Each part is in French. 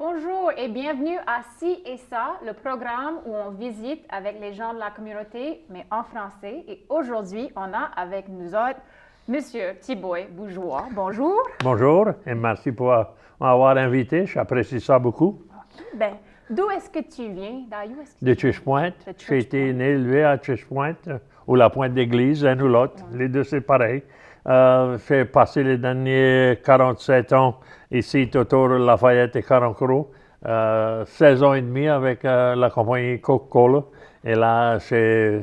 Bonjour et bienvenue à Ci et Ça, le programme où on visite avec les gens de la communauté, mais en français. Et aujourd'hui, on a avec nous autres Monsieur Thibault Bourgeois. Bonjour. Bonjour et merci pour m'avoir invité. J'apprécie ça beaucoup. Ben, d'où est-ce que tu viens? De Chiche-Pointe. De J'ai été Chiche-Pointe. né élevé à Chiche-Pointe ou la Pointe d'Église, l'un ou l'autre. Les deux, c'est pareil. J'ai passé les derniers 47 ans ici, autour de Lafayette et Carencro. 16 ans et demi avec la compagnie Coca-Cola. Et là, j'ai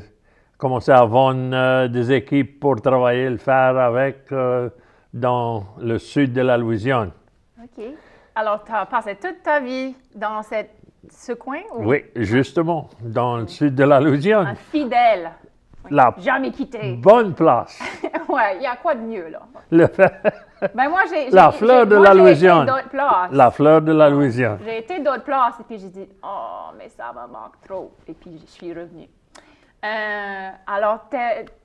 commencé à vendre des équipes pour travailler, le faire avec dans le sud de la Louisiane. OK. Alors, tu as passé toute ta vie dans ce coin? Ou Oui, justement, dans le sud de la Louisiane. un fidèle? Oui. La Jamais quitté. bonne place. Ouais, il y a quoi de mieux, là? Le- Ben, moi, j'ai La fleur de moi, la j'ai été Louisiane. d'autres places. La fleur de la Louisiane. J'ai été d'autres places et puis j'ai dit, oh, mais ça me manque trop. Et puis je suis revenue. Alors,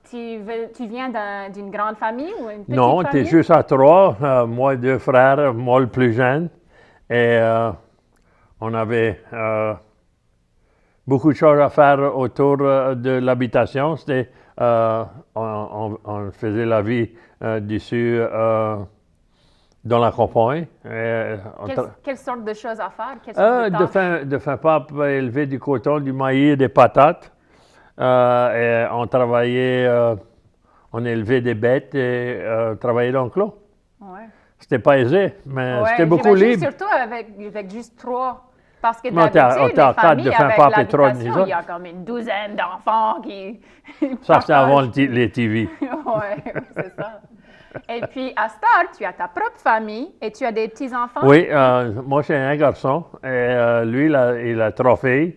tu viens d'une grande famille ou une petite Non, tu es famille? juste à trois, moi et deux frères, moi le plus jeune. Et on avait beaucoup de choses à faire autour de l'habitation. C'était, on faisait la vie d'ici dans la campagne. Et Quelle sorte de choses à faire? Quelle sorte de tâches? de faire pas élever du coton, du maïs, des patates. Et on travaillait, on élevait des bêtes et travaillait dans le clos. Ouais. C'était pas aisé, mais Ouais, c'était beaucoup j'imagine libre. surtout avec juste trois. Parce que Mais on était à d'habitude, quatre les familles de faire avec pas plus trop de l'habitation, nous il y a comme une douzaine d'enfants qui Ça, c'était avant partagent. les TV. Oui, c'est ça. Et puis, à Star, tu as ta propre famille et tu as des petits-enfants? Oui, moi, j'ai un garçon. Et lui, il a trois filles.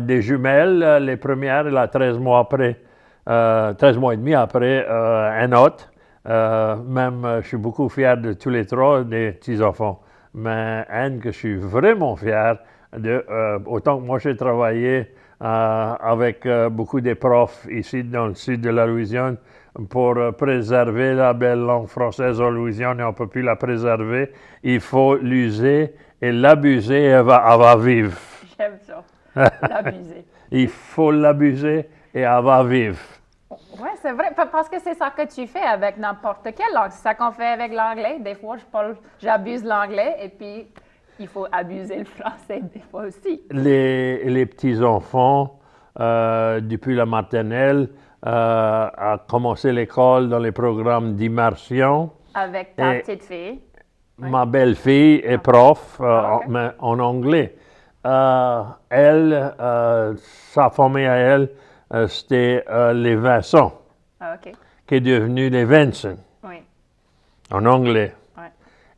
Des jumelles, les premières, il a 13 mois après, 13 mois et demi après, un autre. Je suis beaucoup fier de tous les trois des petits-enfants. Mais Anne, que je suis vraiment fier de, autant que moi, j'ai travaillé avec beaucoup de profs ici dans le sud de la Louisiane pour préserver la belle langue française en Louisiane et on ne peut plus la préserver. Il faut l'user et l'abuser et elle va vivre. J'aime ça. L'abuser. Il faut l'abuser et elle va vivre. Oui, c'est vrai, parce que c'est ça que tu fais avec n'importe quelle langue. C'est ça qu'on fait avec l'anglais. Des fois, j'abuse l'anglais et puis il faut abuser le français des fois aussi. Les petits-enfants, depuis la maternelle, a commencé l'école dans les programmes d'immersion. Avec ta Et petite fille. Ma belle-fille est prof OK. mais en anglais. Sa famille à elle, c'était les Vincent, Ah, OK. qui est devenu les Vincent Oui. en anglais. Ouais.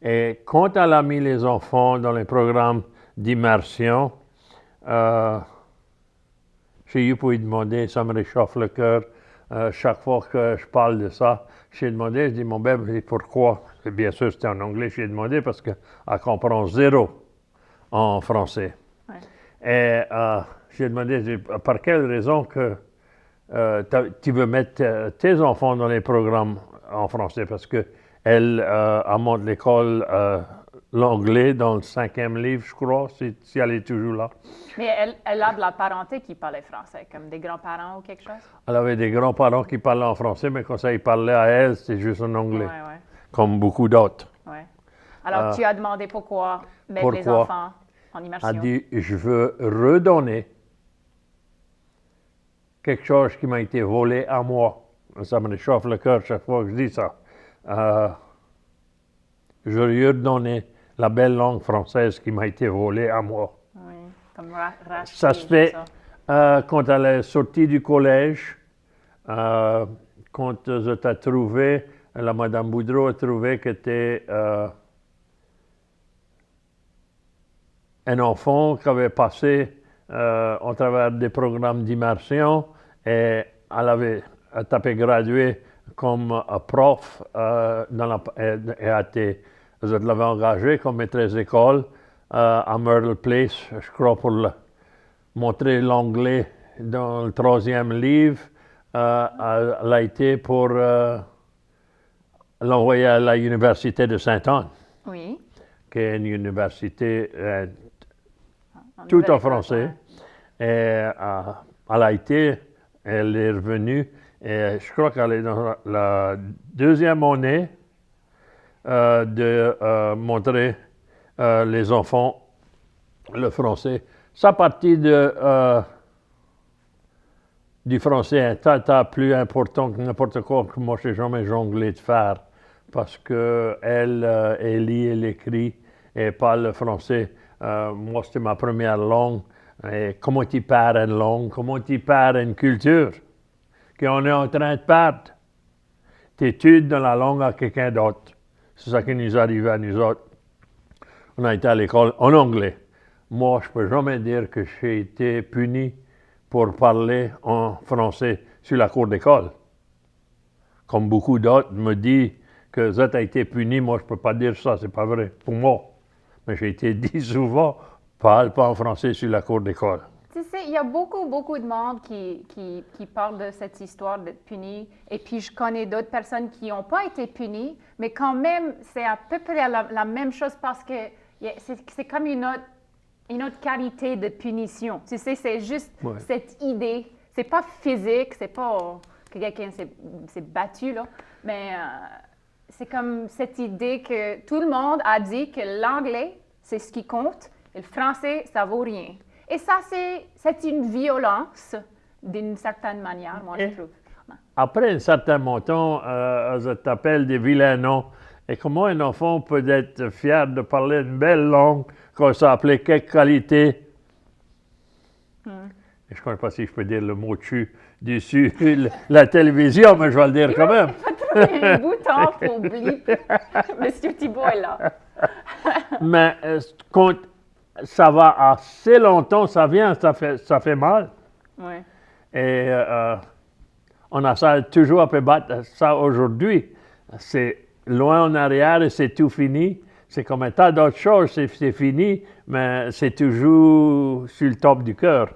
Et quand elle a mis les enfants dans les programmes d'immersion, j'ai eu pour lui demander, ça me réchauffe le cœur, chaque fois que je parle de ça, j'ai demandé, je dis, mon bébé, pourquoi? Et bien sûr, c'était en anglais, j'ai demandé parce qu'elle comprend zéro en français. Ouais. Et j'ai demandé, j'ai dit, par quelle raison que tu veux mettre tes enfants dans les programmes en français? Parce que elle monte l'école l'anglais dans le 5e livre, je crois, si elle est toujours là. Mais elle a de la parenté qui parlait français, comme des grands-parents ou quelque chose? Elle avait des grands-parents qui parlaient en français, mais quand ça, ils parlaient à elle, c'était juste en anglais, Oui, comme beaucoup d'autres. oui. Ouais. Alors, tu as demandé pourquoi mettre les pourquoi? enfants en immersion? Elle dit, je veux redonner quelque chose qui m'a été volé à moi. Ça me réchauffe le cœur chaque fois que je dis ça. Je veux lui redonner la belle langue française qui m'a été volée à moi. Oui, comme racheter. Ça se fait quand elle est sortie du collège, quand je t'ai trouvé, la Madame Boudreau a trouvé que tu étais un enfant qui avait passé au travers des programmes d'immersion et elle t'avait gradué comme prof vous l'avez engagé comme maîtresse d'école à Myrtle Place, je crois, pour montrer l'anglais dans le 3e livre. Elle a été pour l'envoyer à l'Université de Sainte-Anne. Oui. qui est une université tout en Nouvelle-Écosse, français. ouais. Et elle a été, elle est revenue, et je crois qu'elle est dans la deuxième année de montrer les enfants le français. Ça partie du français est un tas plus important que n'importe quoi que moi j'ai jamais jonglé de faire parce que elle lit, elle écrit et parle le français. Moi c'était ma première langue. Et comment tu perds une langue, comment tu perds une culture qu'on est en train de perdre. Tu études dans la langue à quelqu'un d'autre. C'est ça qui nous arrive à nous autres. On a été à l'école en anglais. Moi, je ne peux jamais dire que j'ai été puni pour parler en français sur la cour d'école. Comme beaucoup d'autres me disent que ça a été puni, moi je ne peux pas dire ça, c'est pas vrai pour moi. Mais j'ai été dit souvent, parle pas en français sur la cour d'école. Tu sais, il y a beaucoup de monde qui parlent de cette histoire d'être puni. Et puis, je connais d'autres personnes qui n'ont pas été punies, mais quand même, c'est à peu près la même chose parce que c'est comme une autre qualité de punition. Tu sais, c'est juste cette idée. C'est pas physique, c'est pas que quelqu'un s'est battu, là, mais c'est comme cette idée que tout le monde a dit que l'anglais, c'est ce qui compte, et le français, ça vaut rien. Et ça, c'est une violence, d'une certaine manière, moi, je trouve. Après un certain montant, ça t'appelle des vilains noms. Et comment un enfant peut être fier de parler une belle langue qu'on s'appelait quelle qualité? Et je ne sais pas si je peux dire le mot dessus la télévision, mais je vais le dire quand même. Il y a un bouton pour blip. Monsieur Thibault est là. Mais quand ça va assez longtemps, ça vient, ça fait mal. Ouais. Et on a ça toujours à battre ça aujourd'hui. C'est loin en arrière et c'est tout fini. C'est comme un tas d'autres choses, c'est fini, mais c'est toujours sur le top du cœur,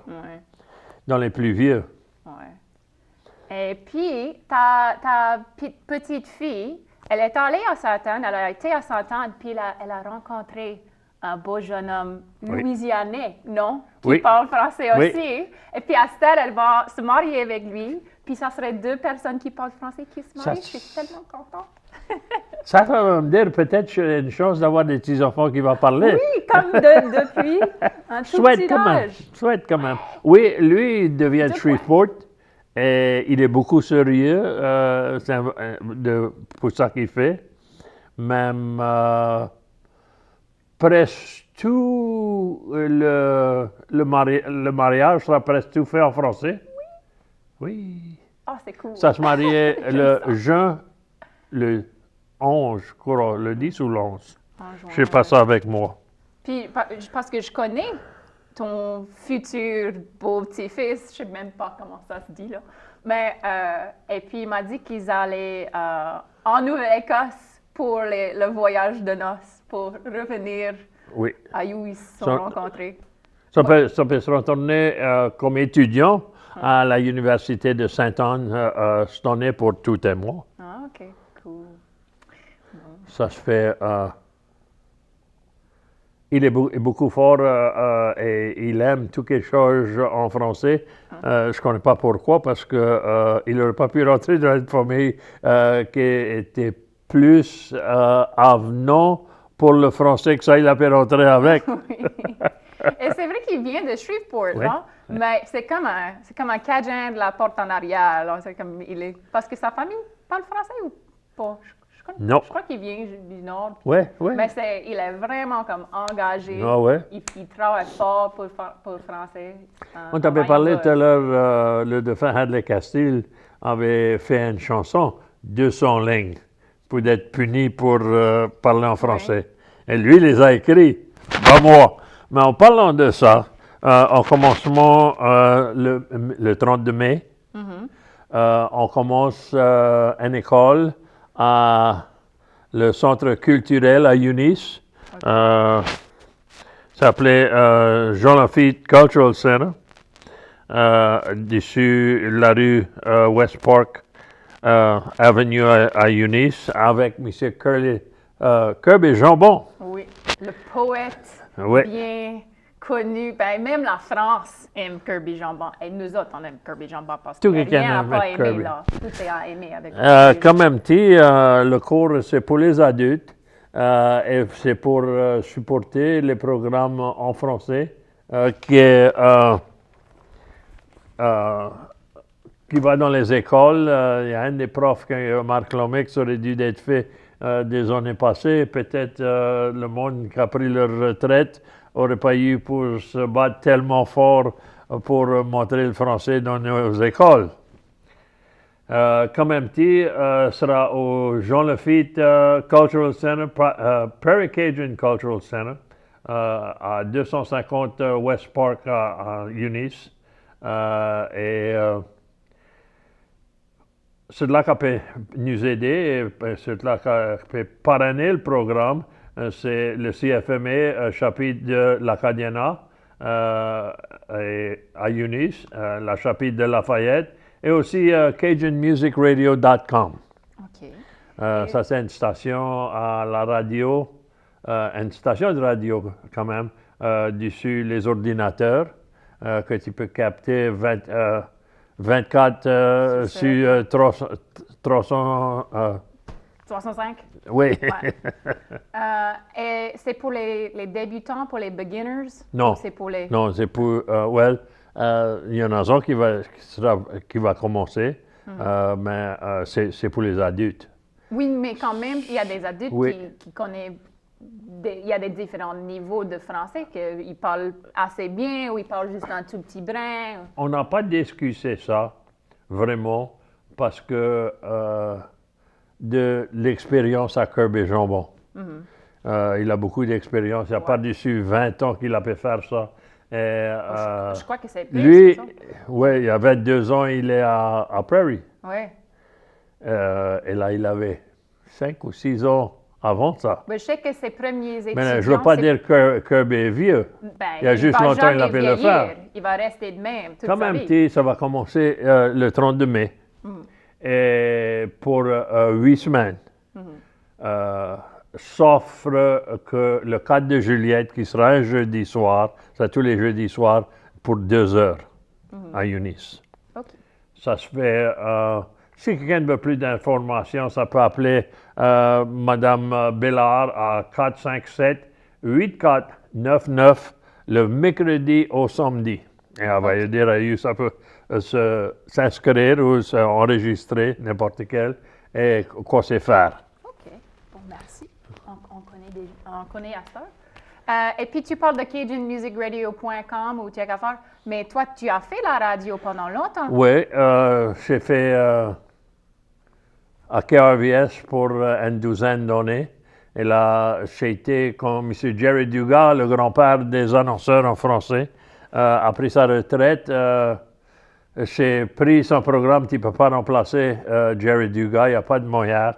dans les plus vieux. Ouais. Et puis, ta petite fille, elle est allée à Sutton, elle a été à Sutton, puis elle a rencontré un beau jeune homme louisianais, non? Qui parle français aussi. Et puis, à cette heure, elle va se marier avec lui. Puis, ça serait deux personnes qui parlent français qui se marient. Je suis tellement contente. Ça va me dire peut-être j'ai une chance d'avoir des petits-enfants qui vont parler. Oui, comme depuis un tout petit âge. Souhaite quand même. Oui, lui, il devient de Shreveport. Et il est beaucoup sérieux pour ça qu'il fait. Même presque tout le mariage sera presque tout fait en français. Oui. Ah, c'est cool. Ça se mariait le 11, je crois, le 10 ou le 11. Je sais pas ça avec moi. Puis, parce que je connais ton futur beau petit-fils, je sais même pas comment ça se dit, là. Mais, et puis, il m'a dit qu'ils allaient en Nouvelle-Écosse pour le voyage de noces, pour revenir à où ils se sont rencontrés. Ça peut se retourner comme étudiant à la Université de Sainte-Anne cette année pour tout et moi. Ah, OK, cool. Bon. Ça se fait... il est beaucoup fort et il aime tout quelque chose en français. Je ne connais pas pourquoi, parce qu'il n'aurait pas pu rentrer dans une famille qui était plus avenant pour le français que ça, il a pu rentrer avec. Oui. Et c'est vrai qu'il vient de Shreveport, non? Mais c'est comme un Cajun de la porte en arrière. Là. C'est comme, parce que sa famille parle français ou pas? Non. Je crois qu'il vient du Nord. Oui. Mais il est vraiment comme engagé. Ah ouais. Il travaille fort pour le français. On t'avait parlé tout à l'heure, le défunt Hadley Castile avait fait une chanson, 200 lignes, pour être puni pour parler en français. Et lui, il les a écrits, pas moi. Mais en parlant de ça, en commencement le 32 mai, on commence une école à le centre culturel à Eunice. Ça s'appelait Jean Lafitte Cultural Center, dessus la rue West Park Avenue à Eunice, avec M. Kirby Jambon. Oui. le poète Oui. bien connu. Ben, même la France aime Kirby Jambon. Et nous autres, on aime Kirby Jambon parce Tout qu'il n'y a quelqu'un rien à aime pas aimer Kirby. là. Tout est à aimer avec Kirby. Comme un petit, le cours, c'est pour les adultes et c'est pour supporter les programmes en français qui va dans les écoles. Il y a un des profs, Marc Lomex, aurait dû être fait des années passées. Peut-être le monde qui a pris leur retraite n'aurait pas eu pour se battre tellement fort pour montrer le français dans nos écoles. Comme un petit sera au Jean Lafitte Cultural Center, Prairie Cajun Cultural Center, à 250 West Park à Eunice. C'est là qu'on peut nous aider, et c'est là qu'on peut parrainer le programme. C'est le CFMA, chapitre de l'Acadiana à Eunice, la chapitre de Lafayette, et aussi CajunMusicRadio.com. OK. Ça, c'est une station à la radio, une station de radio quand même, dessus les ordinateurs, que tu peux capter 24 sur 300. 65? Oui. Ouais. Et c'est pour les débutants, pour les beginners? Non. Ou c'est pour les... Non, c'est pour. Il y en a un qui va commencer, mais c'est pour les adultes. Oui, mais quand même, il y a des adultes Oui. qui connaissent... il y a des différents niveaux de français, qu'ils parlent assez bien ou ils parlent juste un tout petit brin. On n'a pas discuté ça, vraiment, parce que de l'expérience à Kirby Jambon. Il a beaucoup d'expérience. Il y a par-dessus 20 ans qu'il a pu faire ça. Et, Je crois que c'est plus, lui, c'est ça? oui, il y a 22 ans, il est à Prairie. Oui. Et là, il avait 5 ou 6 ans avant ça. Mais je sais que ses premiers étudiants... Mais je ne veux pas dire que Kirby est vieux. Ben, il y a juste va longtemps qu'il a jamais pu le faire. vieillir. Il va rester de même toute Comme sa un vie. petit, ça va commencer le 32 mai. Et pour 8 semaines. Sauf que le 4 de Juliette, qui sera un jeudi soir, c'est tous les jeudis soirs, pour 2 heures à Eunice. OK. Ça se fait... si quelqu'un veut plus d'informations, ça peut appeler Mme Bellard à 457-8499 le mercredi au samedi. Et elle va lui dire à lui, ça peut s'inscrire ou s'enregistrer, n'importe quel, et quoi c'est faire. OK. Bon, merci. On connaît à ça. Et puis, tu parles de CajunMusicRadio.com ou tu as qu'à faire, mais toi, tu as fait la radio pendant longtemps. Oui, j'ai fait à KRVS pour une douzaine d'années. Et là, j'ai été comme M. Jerry Dugas, le grand-père des annonceurs en français. Après sa retraite, j'ai pris son programme. Tu ne peux pas remplacer Jerry Dugas, il n'y a pas de moyen.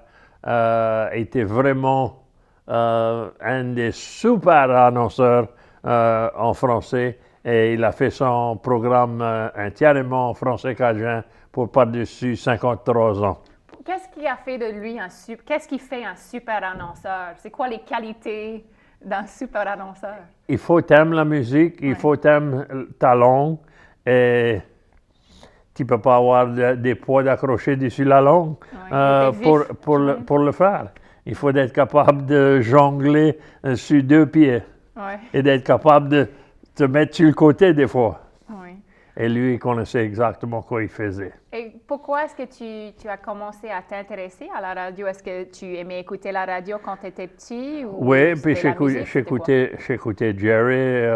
Il était vraiment un des super annonceurs en français. Et il a fait son programme entièrement en français cajun pour par-dessus 53 ans. Qu'est-ce qui a fait de lui qu'est-ce qui fait un super annonceur? C'est quoi les qualités d'un super annonceur? Il faut t'aimer la musique, il faut t'aimer ta langue et tu ne peux pas avoir des poids d'accrocher dessus la langue pour le faire. Il faut être capable de jongler sur 2 pieds et d'être capable de te mettre sur le côté des fois. Oui. Et lui, il connaissait exactement quoi il faisait. Et pourquoi est-ce que tu as commencé à t'intéresser à la radio? Est-ce que tu aimais écouter la radio quand tu étais petit? Oui, puis j'écoutais Jerry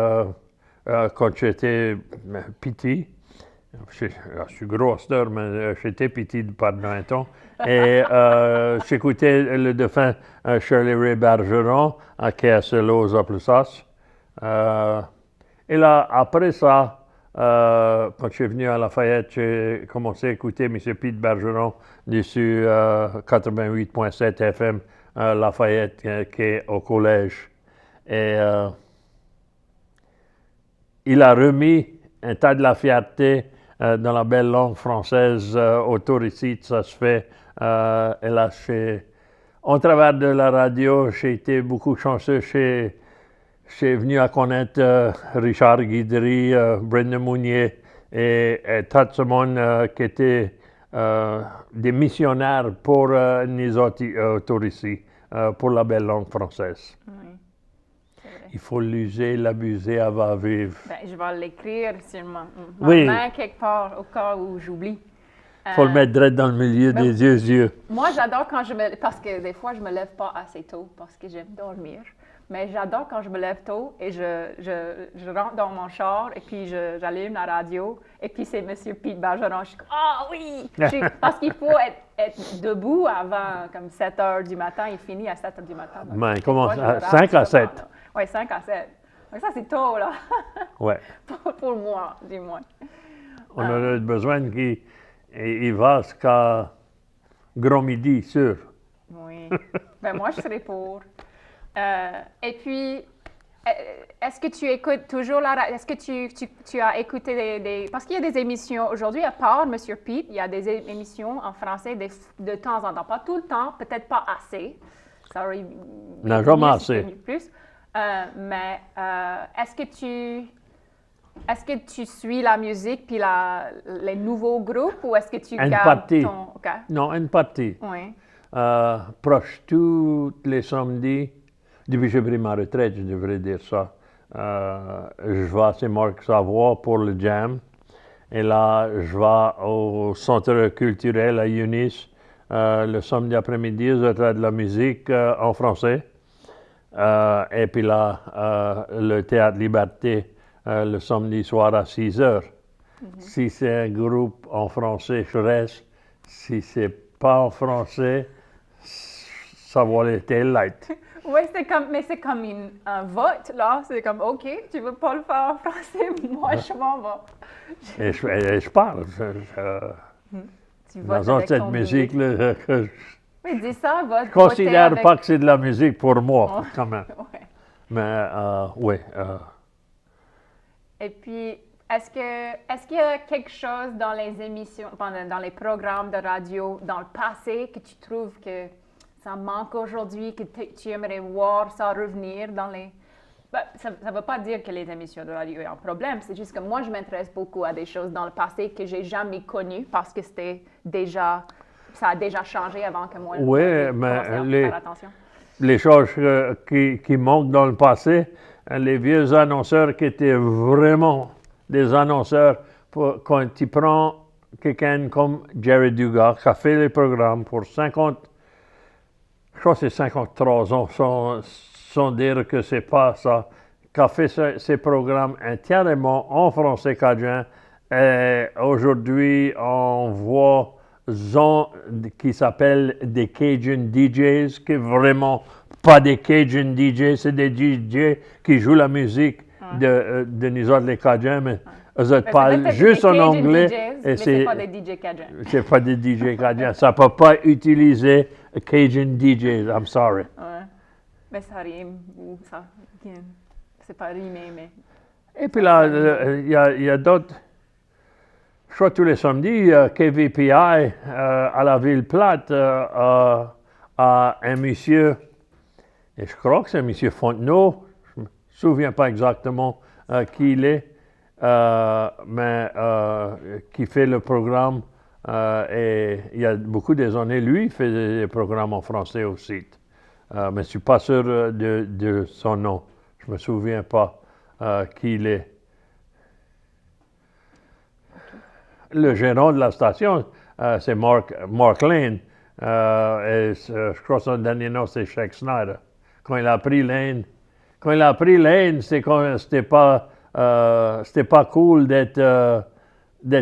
quand j'étais petit. Je suis grosse d'heure, mais j'étais petit par 20 ans. Et j'écoutais le défunt Shirley Ray Bergeron à KSLO aux Appalachiens. Et là, après ça, quand je suis venu à Lafayette, j'ai commencé à écouter M. Pete Bergeron dessus 88.7 FM Lafayette, qui est au collège. Et il a remis un tas de la fierté dans la belle langue française autour ici, ça se fait. Et là, en travers de la radio, j'ai été beaucoup chanceux. je suis venu à connaître Richard Guidry, Brendan Mounier et tout ce monde qui était des missionnaires pour nous autres ici, pour la belle langue française. Oui, c'est vrai. Il faut l'user, l'abuser, elle va vivre. Ben, je vais l'écrire sûrement. Oui. Ma main quelque part, au cas où j'oublie. Il faut le mettre direct dans le milieu ben, des yeux. Moi, j'adore quand parce que des fois, je me lève pas assez tôt parce que j'aime dormir. Mais j'adore quand je me lève tôt et je rentre dans mon char et puis j'allume la radio et puis c'est M. Pete Bergeron. Je suis comme, ah oui! Parce qu'il faut être debout avant comme 7 heures du matin. Il finit à 7 heures du matin. Donc, Ben, il des commence fois, je me à rate 5 à souvent, 7. Oui, 5 à 7. Donc ça, c'est tôt, là. Ouais. pour moi, du moins. On aurait besoin qu'il va jusqu'à gros midi, sûr. Oui. Ben moi, je serais pour. Et puis, est-ce que tu écoutes toujours est-ce que tu as écouté parce qu'il y a des émissions aujourd'hui, à part Monsieur Pete, il y a des émissions en français de temps en temps, pas tout le temps, peut-être pas assez. Ça aurait Non, été jamais mieux si assez. c'était plus. Mais est-ce que tu suis la musique puis les nouveaux groupes ou est-ce que tu Une gardes partie. ton... OK. Non, une partie. Oui. Proche tous les samedis, depuis que j'ai pris ma retraite, je devrais dire ça. Je vais à Saint-Marc Savoie pour le jam. Et là, je vais au centre culturel à Eunice le samedi après-midi, je vais de la musique en français. Et puis là, le Théâtre Liberté le samedi soir à 6 heures. Si c'est un groupe en français, je reste. Si c'est pas en français, ça va être light. Oui, mais c'est comme un vote, là. C'est comme, OK, tu veux pas le faire en français, moi, je m'en vais. Et je parle. Tu votes Dans avec cette ton musique-là, Oui, dis ça, vote. je considère voter pas avec... que c'est de la musique pour moi, quand même. Ouais. Mais oui. Et puis, est-ce qu'il y a quelque chose dans les émissions, dans les programmes de radio dans le passé que tu trouves que ça manque aujourd'hui, que tu aimerais voir ça revenir dans les... Ben, ça ne veut pas dire que les émissions de radio ont un problème, c'est juste que moi, je m'intéresse beaucoup à des choses dans le passé que j'ai jamais connues parce que ça a déjà changé avant que moi, Oui, je mais commence à faire attention. les choses qui manquent dans le passé, les vieux annonceurs qui étaient vraiment des annonceurs, quand tu prends quelqu'un comme Jerry Dugas, qui a fait les programmes pour 50, je crois que c'est 53 ans, sans dire que c'est pas ça, qui a fait ces programmes entièrement en français cadien. Et aujourd'hui, on voit qui s'appellent des Cajun DJs, qui vraiment pas des Cajun DJs, c'est des DJ qui jouent la musique de nous autres les Cajuns, mais eux autres parlent juste en anglais. DJs, mais c'est pas des DJ Cajuns. C'est pas des DJ Cajuns. Ça peut pas utiliser Cajun DJs, I'm sorry. Ouais. Mais ça rime, ou ça... C'est pas rimé, mais... Et puis là, il y a d'autres... Je crois tous les samedis, KVPI à la Ville Plate a un monsieur, et je crois que c'est monsieur Fontenot, je ne me souviens pas exactement qui il est, mais qui fait le programme. Et il y a beaucoup des années, lui, il fait des programmes en français aussi. Mais je ne suis pas sûr de son nom. Je ne me souviens pas qui il est. Le gérant de la station, c'est Mark Lane. Et je crois que son dernier nom, c'est Shaq Snyder. Quand il a pris Lane, c'était pas cool d'être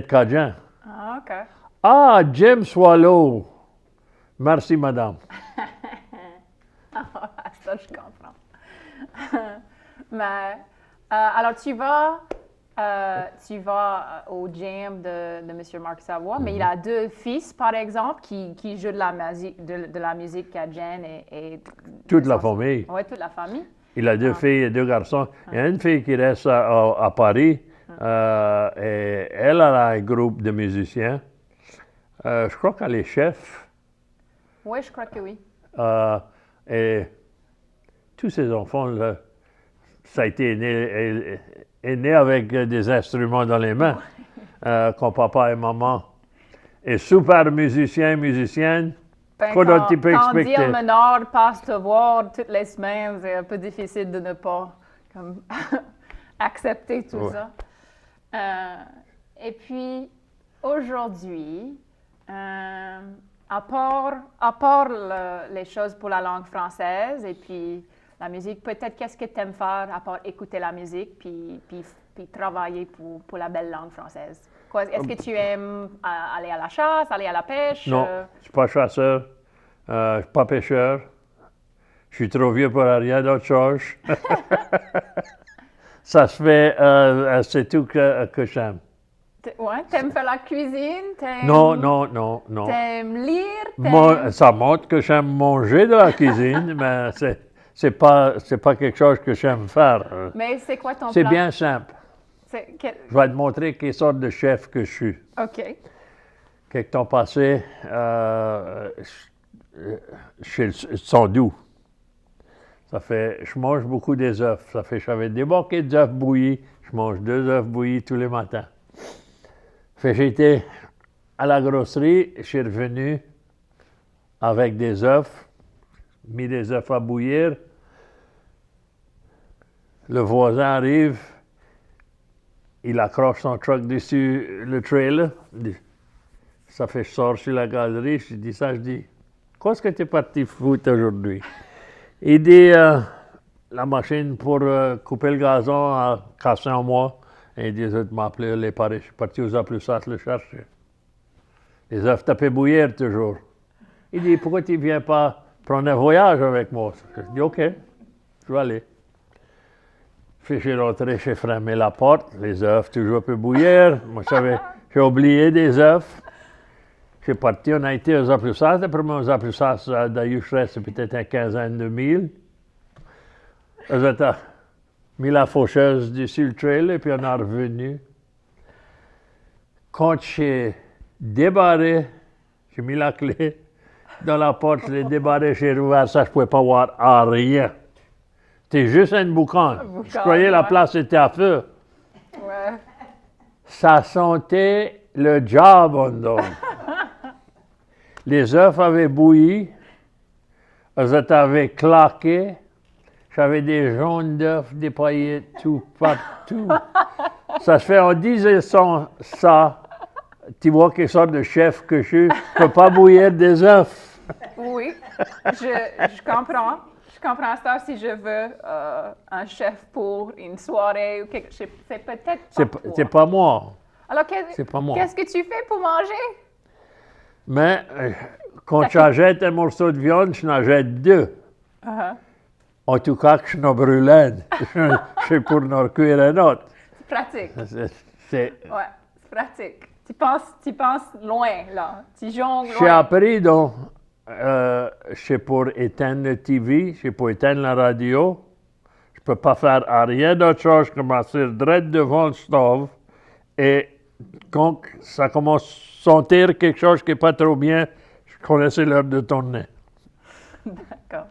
Cajun. Ah, OK. Ah, Jim Swallow. Merci, madame. Ça, je comprends. Mais, alors, tu vas au jam de M. Marc Savoie, mais il a deux fils, par exemple, qui jouent de la musique cajun et toute la famille. Oui, toute la famille. Il a deux filles et deux garçons. Il y a une fille qui reste à Paris et elle a un groupe de musiciens. Je crois qu'elle est chef. Oui, je crois que oui. Et tous ces enfants, là, ça a été est né avec des instruments dans les mains, qu'on papa et maman est super musicienne. Ben, Quoi d'autre tu peux quand expliquer? Neil Menard passe te voir toutes les semaines, c'est un peu difficile de ne pas comme, accepter tout Ouais. ça. Et puis, aujourd'hui, à part les choses pour la langue française et puis la musique, peut-être qu'est-ce que tu aimes faire à part écouter la musique puis travailler pour la belle langue française? Est-ce que tu aimes aller à la chasse, aller à la pêche? Non, je ne suis pas chasseur, je ne suis pas pêcheur. Je suis trop vieux pour rien d'autre chose. Ça se fait, c'est tout que j'aime. Ouais, t'aimes faire la cuisine? Non. T'aimes lire? Ça montre que j'aime manger de la cuisine, mais c'est pas quelque chose que j'aime faire. Mais c'est quoi ton C'est plat? bien simple. Je vais te montrer quelle sorte de chef que je suis. OK. Quelque temps passé, chez le Sandou. Je mange beaucoup des œufs. Ça fait que j'avais des bouquets d'œufs bouillis. Je mange 2 œufs bouillis tous les matins. J'étais à la grosserie, je suis revenu avec des œufs, mis des œufs à bouillir. Le voisin arrive, il accroche son truck dessus le trailer. Ça fait que je sors sur la galerie, je dis, qu'est-ce que tu es parti foutre aujourd'hui? Il dit, la machine pour couper le gazon a cassé en moi. Et il dit, je m'appelais les paris. Je suis parti aux Aplusas le chercher. Les œufs tapés bouillir toujours. Il dit, pourquoi tu ne viens pas prendre un voyage avec moi? Je dis, OK, je vais aller. Puis je suis rentré, j'ai fermé la porte, les œufs toujours peu bouillir. Moi, j'ai oublié des œufs. Je suis parti, on a été aux Aplusas. Après moi, aux Aplusas d'Ayushret, c'est peut-être une quinzaine de milles. On a mis la faucheuse dessus le trail et puis on est revenu. Quand j'ai débarré, j'ai mis la clé dans la porte, je l'ai débarré, j'ai rouvert ça, je ne pouvais pas voir rien. C'était juste une boucane. Je croyais la place était à feu. Ouais. Ça sentait le job on donne. Les œufs avaient bouilli, elles avaient claqué. J'avais des jaunes d'œufs déployés tout partout. Ça se fait en disant ça, tu vois quelle sorte de chef que je suis. Je ne peux pas bouillir des œufs. Oui, je comprends. Je comprends ça si je veux un chef pour une soirée ou quelque chose. C'est peut-être pas C'est pas moi. Alors, C'est pas moi. qu'est-ce que tu fais pour manger? Mais quand j'achète un morceau de viande, je n'en jette 2. En tout cas, que je n'en brûle un. Je suis pour en cuire un autre. C'est pratique. C'est... Ouais, c'est pratique. Tu penses loin, là. Tu jongles J'ai loin. appris donc, c'est pour éteindre le TV, c'est pour éteindre la radio. Je ne peux pas faire rien d'autre chose que m'asseoir direct devant le stove. Et quand ça commence à sentir quelque chose qui n'est pas trop bien, je connaissais l'heure de tourner. D'accord.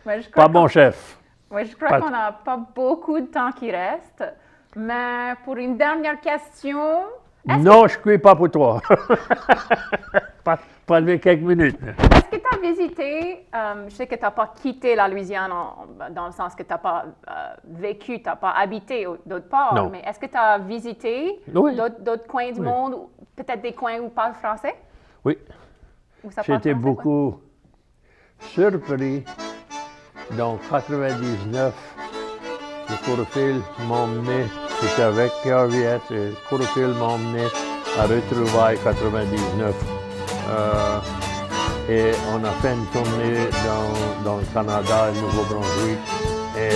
Mais je crois Pas bon chef. Oui, je crois qu'on n'a pas beaucoup de temps qui reste. Mais pour une dernière question, Non, je ne cuis pas pour toi. pas de quelques minutes. est-ce que tu as visité, je sais que tu n'as pas quitté la Louisiane dans le sens que tu n'as pas vécu, tu n'as pas habité d'autre part, Non. mais est-ce que tu as visité Oui. d'autres coins du monde, ou peut-être des coins où parlent français? Oui. Où ça parle J'étais français, beaucoup surpris. Donc, 99, le Courfil m'a emmené, j'étais avec KRVS, et le Courfil m'a emmené à Retrouvailles 99. Et on a fait une tournée dans le Canada et le Nouveau-Brunswick. Et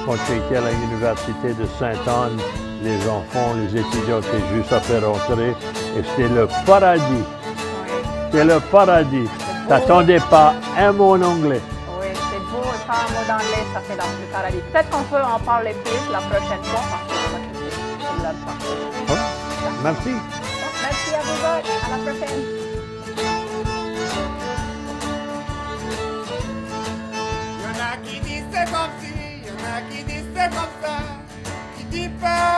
quand j'étais à l'université de Sainte-Anne, les enfants, les étudiants étaient juste à faire rentrer. Et c'était le paradis. Oui. C'était le paradis. T'attendais pas un mot en anglais. Oui, c'est beau. Pas un mot d'anglais, ça fait dans le paradis. Peut-être qu'on peut en parler plus la prochaine fois parce que c'est là le temps. Oh, merci. Merci à vous autres. À la prochaine. Y'en a qui disent c'est comme si, y'en a qui dit c'est comme ça, qui dit pas